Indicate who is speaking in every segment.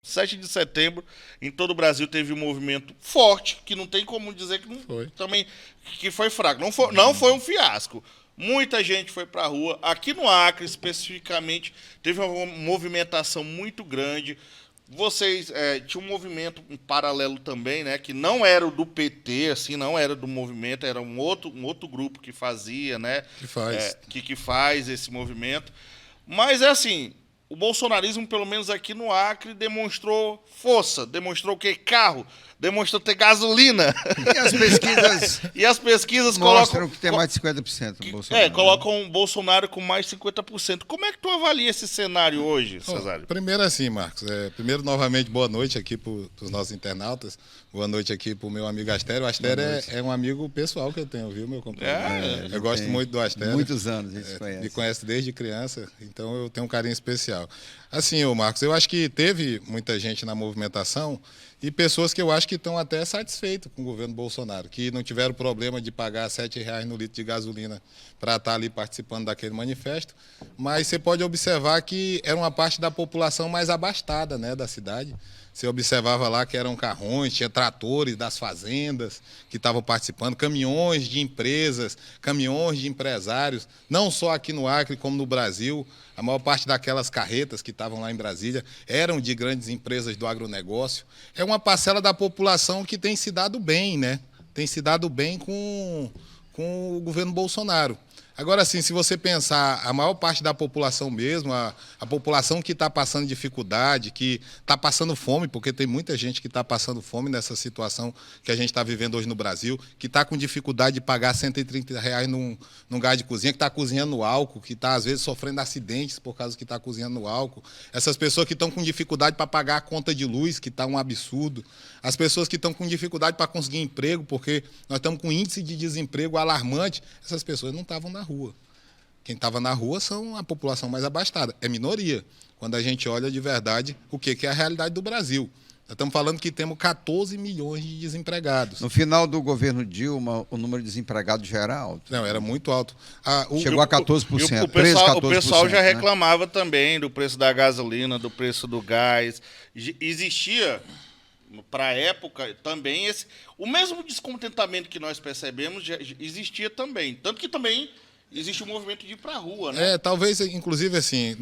Speaker 1: 7 de setembro, em todo o Brasil teve um movimento forte, que não tem como dizer que não,
Speaker 2: Foi.
Speaker 1: também que foi fraco. Não foi um fiasco. Muita gente foi para a rua. Aqui no Acre, especificamente, teve uma movimentação muito grande. Vocês tinha um movimento em paralelo também, né, que não era o do PT, assim, não era do movimento, era um outro grupo que fazia, né,
Speaker 2: Que faz.
Speaker 1: que faz esse movimento. Mas é assim, o bolsonarismo, pelo menos aqui no Acre, demonstrou força, demonstrou o quê? Carro, demonstrou ter gasolina.
Speaker 3: E as pesquisas
Speaker 1: E as pesquisas
Speaker 3: mostram que tem mais de 50% no Bolsonaro.
Speaker 1: colocam o Bolsonaro com mais de 50%. Como é que tu avalia esse cenário hoje, Cesário?
Speaker 2: Primeiro assim, Marcos. Primeiro, novamente, boa noite aqui para os nossos internautas. Boa noite aqui para o meu amigo Astério. O Astério é um amigo pessoal que eu tenho, viu, meu companheiro? Eu gosto muito do Astério.
Speaker 3: Muitos anos a gente conhece.
Speaker 2: Me conhece desde criança, então eu tenho um carinho especial. Assim, ô Marcos, eu acho que teve muita gente na movimentação e pessoas que eu acho que estão até satisfeitas com o governo Bolsonaro, que não tiveram problema de pagar R$ 7,00 no litro de gasolina para estar ali participando daquele manifesto, mas você pode observar que era uma parte da população mais abastada, né, da cidade. Você observava lá que eram carrões, tinha tratores das fazendas que estavam participando, caminhões de empresas, caminhões de empresários, não só aqui no Acre como no Brasil. A maior parte daquelas carretas que estavam lá em Brasília eram de grandes empresas do agronegócio. É uma parcela da população que tem se dado bem, né? Tem se dado bem com o governo Bolsonaro. Agora, sim, se você pensar, a maior parte da população mesmo, a população que está passando dificuldade, que está passando fome, porque tem muita gente que está passando fome nessa situação que a gente está vivendo hoje no Brasil, que está com dificuldade de pagar R$ 130 num gás de cozinha, que está cozinhando no álcool, que está, às vezes, sofrendo acidentes por causa que está cozinhando no álcool. Essas pessoas que estão com dificuldade para pagar a conta de luz, que está um absurdo. As pessoas que estão com dificuldade para conseguir emprego, porque nós estamos com um índice de desemprego alarmante. Essas pessoas não estavam na rua. Quem estava na rua são a população mais abastada. É minoria, quando a gente olha de verdade o que é a realidade do Brasil. Nós estamos falando que temos 14 milhões de desempregados.
Speaker 3: No final do governo Dilma, o número de desempregados já era alto.
Speaker 2: Não, era muito alto.
Speaker 3: Chegou a 14%.
Speaker 1: O pessoal já reclamava também do preço da gasolina, do preço do gás. Existia, para a época, também o mesmo descontentamento que nós percebemos já existia também. Tanto que também existe um movimento de ir para a rua, né?
Speaker 2: Talvez, inclusive, assim,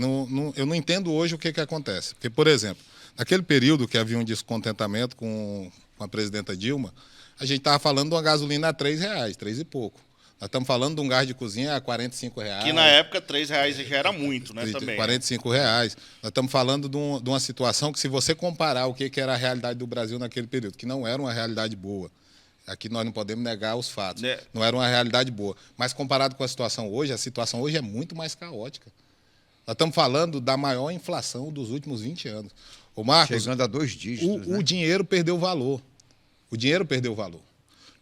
Speaker 2: eu não entendo hoje o que acontece. Porque, por exemplo, naquele período que havia um descontentamento com a presidenta Dilma, a gente estava falando de uma gasolina a R$3, 3 e pouco. Nós estamos falando de um gás de cozinha a R$45.
Speaker 1: Que na época R$3 já era muito, né? Também.
Speaker 2: R$45. Nós estamos falando de uma situação que, se você comparar o que era a realidade do Brasil naquele período, que não era uma realidade boa. Aqui nós não podemos negar os fatos. Não era uma realidade boa. Mas comparado com a situação hoje é muito mais caótica. Nós estamos falando da maior inflação dos últimos 20 anos. Ô Marcos,
Speaker 3: chegando a 2 dígitos.
Speaker 2: O dinheiro perdeu valor. O dinheiro perdeu valor.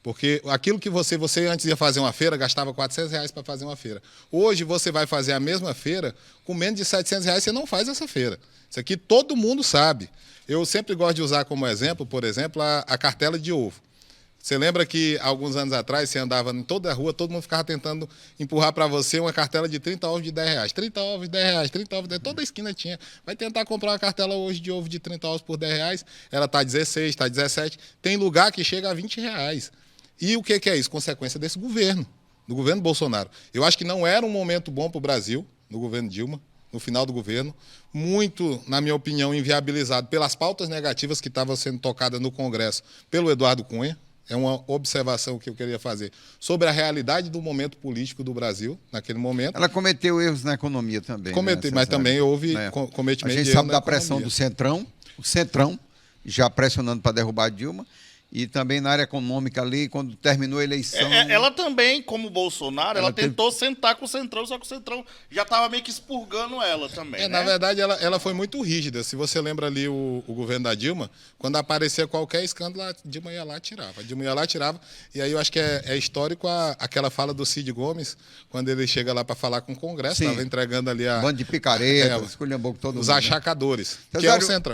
Speaker 2: Porque aquilo que você antes ia fazer uma feira, gastava R$400 para fazer uma feira. Hoje você vai fazer a mesma feira, com menos de R$700 você não faz essa feira. Isso aqui todo mundo sabe. Eu sempre gosto de usar como exemplo, por exemplo, a cartela de ovo. Você lembra que, alguns anos atrás, você andava em toda a rua, todo mundo ficava tentando empurrar para você uma cartela de 30 ovos de R$10. 30 ovos de R$10, 30 ovos de R$10. Toda esquina tinha. Vai tentar comprar uma cartela hoje de ovo de 30 ovos por R$10. Ela está 16, está 17. Tem lugar que chega a R$20. E o que é isso? Consequência desse governo, do governo Bolsonaro. Eu acho que não era um momento bom para o Brasil, no governo Dilma, no final do governo. Muito, na minha opinião, inviabilizado pelas pautas negativas que estavam sendo tocadas no Congresso pelo Eduardo Cunha. É uma observação que eu queria fazer sobre a realidade do momento político do Brasil, naquele momento.
Speaker 3: Ela cometeu erros na economia também.
Speaker 2: Mas também houve cometimento de erros.
Speaker 3: A gente sabe da pressão do Centrão, o Centrão já pressionando para derrubar a Dilma. E também na área econômica ali, quando terminou a eleição...
Speaker 1: Ela também, como Bolsonaro, ela tentou sentar com o Centrão, só que o Centrão já estava meio que expurgando ela também, né?
Speaker 2: Na verdade, ela foi muito rígida. Se você lembra ali o governo da Dilma, quando aparecia qualquer escândalo, a Dilma ia lá e tirava. A Dilma ia lá e tirava. E aí eu acho que é histórico aquela fala do Cid Gomes, quando ele chega lá para falar com o Congresso, estava entregando ali
Speaker 3: bando de picareta, escolhendo um pouco todo mundo.
Speaker 2: Os achacadores, que é o Centrão.